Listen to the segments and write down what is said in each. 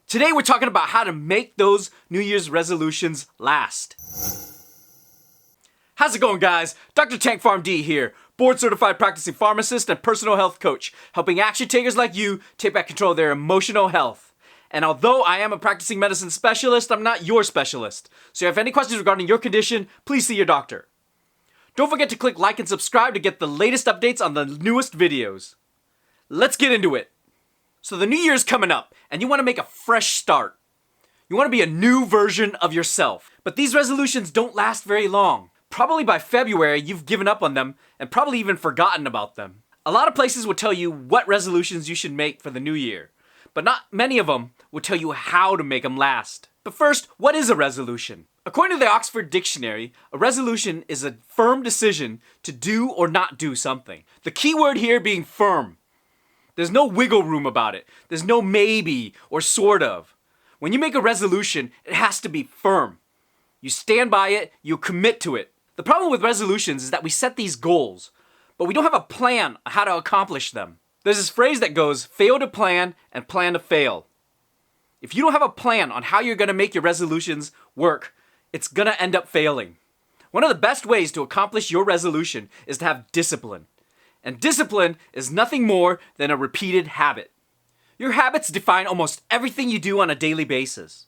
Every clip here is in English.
Today we're talking about how to make those New Year's resolutions last. How's it going, guys? Dr. Tank Farm D here, board certified practicing pharmacist and personal health coach, helping action takers like you take back control of their emotional health. And although I am a practicing medicine specialist, I'm not your specialist. So if you have any questions regarding your condition, please see your doctor. Don't forget to click like and subscribe to get the latest updates on the newest videos. Let's get into it. So the new year's coming up, and you want to make a fresh start. You want to be a new version of yourself. But these resolutions don't last very long. Probably by February, you've given up on them and probably even forgotten about them. A lot of places will tell you what resolutions you should make for the new year, but not many of them will tell you how to make them last. But first, what is a resolution? According to the Oxford Dictionary, a resolution is a firm decision to do or not do something. The key word here being firm. There's no wiggle room about it. There's no maybe or sort of. When you make a resolution, it has to be firm. You stand by it, you commit to it. The problem with resolutions is that we set these goals, but we don't have a plan on how to accomplish them. There's this phrase that goes, fail to plan and plan to fail. If you don't have a plan on how you're going to make your resolutions work, it's going to end up failing. One of the best ways to accomplish your resolution is to have discipline. And discipline is nothing more than a repeated habit. Your habits define almost everything you do on a daily basis.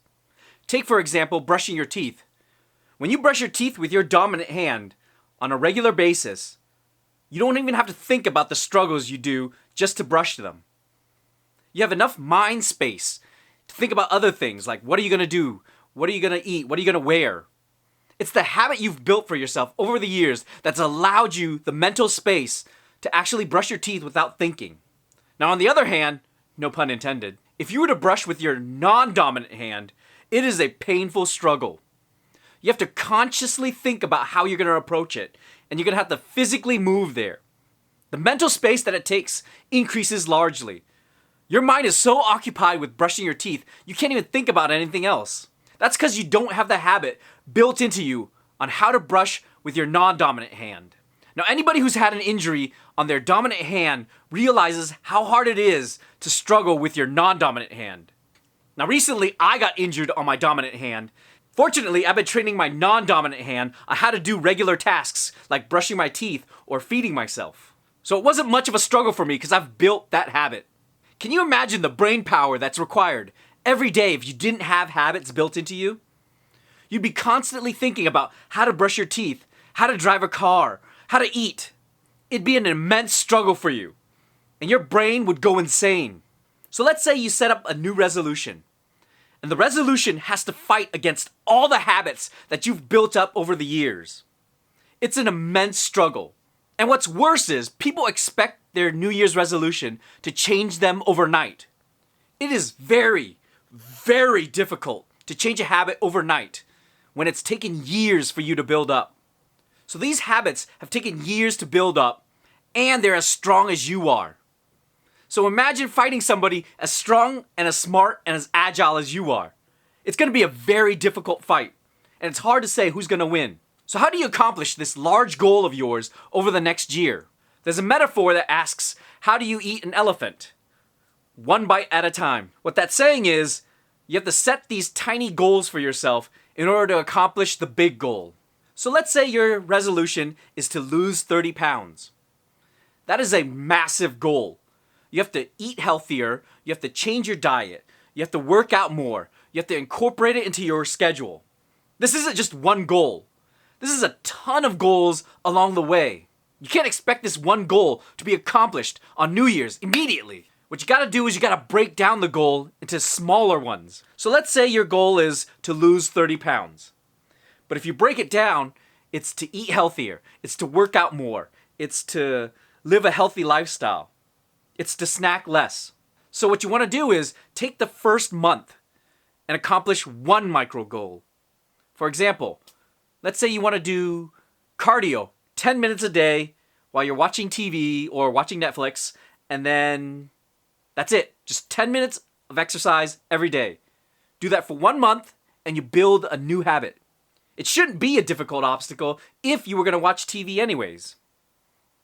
Take, for example, brushing your teeth. When you brush your teeth with your dominant hand on a regular basis, you don't even have to think about the struggles you do just to brush them. You have enough mind space to think about other things like what are you going to do? What are you going to eat? What are you going to wear? It's the habit you've built for yourself over the years that's allowed you the mental space to actually brush your teeth without thinking. Now, on the other hand, no pun intended, if you were to brush with your non-dominant hand, it is a painful struggle. You have to consciously think about how you're going to approach it, and you're going to have to physically move there. The mental space that it takes increases largely. Your mind is so occupied with brushing your teeth, you can't even think about anything else. That's because you don't have the habit built into you on how to brush with your non-dominant hand. Now, anybody who's had an injury on their dominant hand realizes how hard it is to struggle with your non-dominant hand. Now, recently, I got injured on my dominant hand. Fortunately, I've been training my non-dominant hand on how to do regular tasks like brushing my teeth or feeding myself. So it wasn't much of a struggle for me because I've built that habit. Can you imagine the brain power that's required every day if you didn't have habits built into you? You'd be constantly thinking about how to brush your teeth, how to drive a car, how to eat. It'd be an immense struggle for you, and your brain would go insane. So let's say you set up a new resolution, and the resolution has to fight against all the habits that you've built up over the years. It's an immense struggle. And what's worse is people expect their New Year's resolution to change them overnight. It is very, very difficult to change a habit overnight when it's taken years for you to build up. So these habits have taken years to build up, and they're as strong as you are. So imagine fighting somebody as strong and as smart and as agile as you are. It's going to be a very difficult fight, and it's hard to say who's going to win. So how do you accomplish this large goal of yours over the next year? There's a metaphor that asks, how do you eat an elephant? One bite at a time. What that's saying is, you have to set these tiny goals for yourself in order to accomplish the big goal. So let's say your resolution is to lose 30 pounds. That is a massive goal. You have to eat healthier, you have to change your diet, you have to work out more, you have to incorporate it into your schedule. This isn't just one goal. This is a ton of goals along the way. You can't expect this one goal to be accomplished on New Year's immediately. What you gotta do is you gotta break down the goal into smaller ones. So let's say your goal is to lose 30 pounds. But if you break it down, it's to eat healthier, it's to work out more, it's to live a healthy lifestyle, it's to snack less. So what you want to do is take the first month and accomplish one micro goal. For example, let's say you want to do cardio 10 minutes a day while you're watching TV or watching Netflix, and then that's it. Just 10 minutes of exercise every day. Do that for 1 month and you build a new habit. It shouldn't be a difficult obstacle if you were going to watch TV anyways.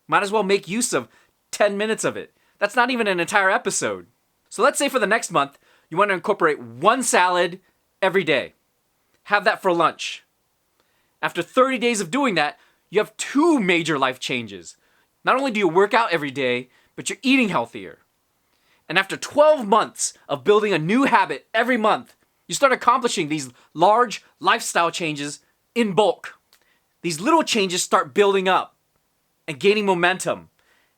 Might as well make use of 10 minutes of it. That's not even an entire episode. So let's say for the next month, You want to incorporate one salad every day. Have that for lunch. After 30 days of doing that, you have two major life changes. Not only do you work out every day, but you're eating healthier. And after 12 months of building a new habit every month, you start accomplishing these large lifestyle changes in bulk. These little changes start building up and gaining momentum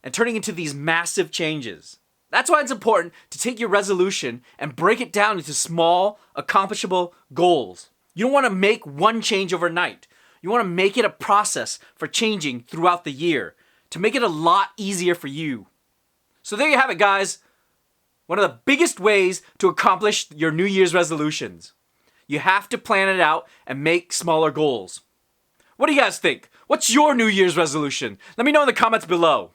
and turning into these massive changes. That's why it's important to take your resolution and break it down into small, accomplishable goals. You don't want to make one change overnight. You want to make it a process for changing throughout the year to make it a lot easier for you. So there you have it, guys. One of the biggest ways to accomplish your New Year's resolutions. You have to plan it out and make smaller goals. What do you guys think? What's your New Year's resolution? Let me know in the comments below.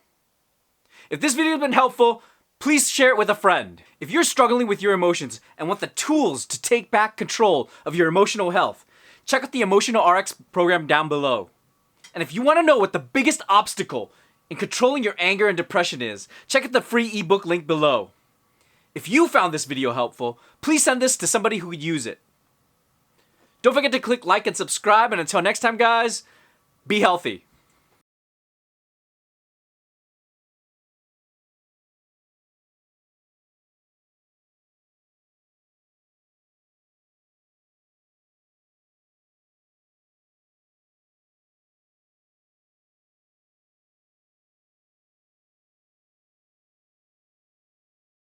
If this video has been helpful, please share it with a friend. If you're struggling with your emotions and want the tools to take back control of your emotional health, check out the Emotional RX program down below. And if you want to know what the biggest obstacle in controlling your anger and depression is, check out the free ebook link below. If you found this video helpful, please send this to somebody who could use it. Don't forget to click like and subscribe, and until next time, guys, be healthy.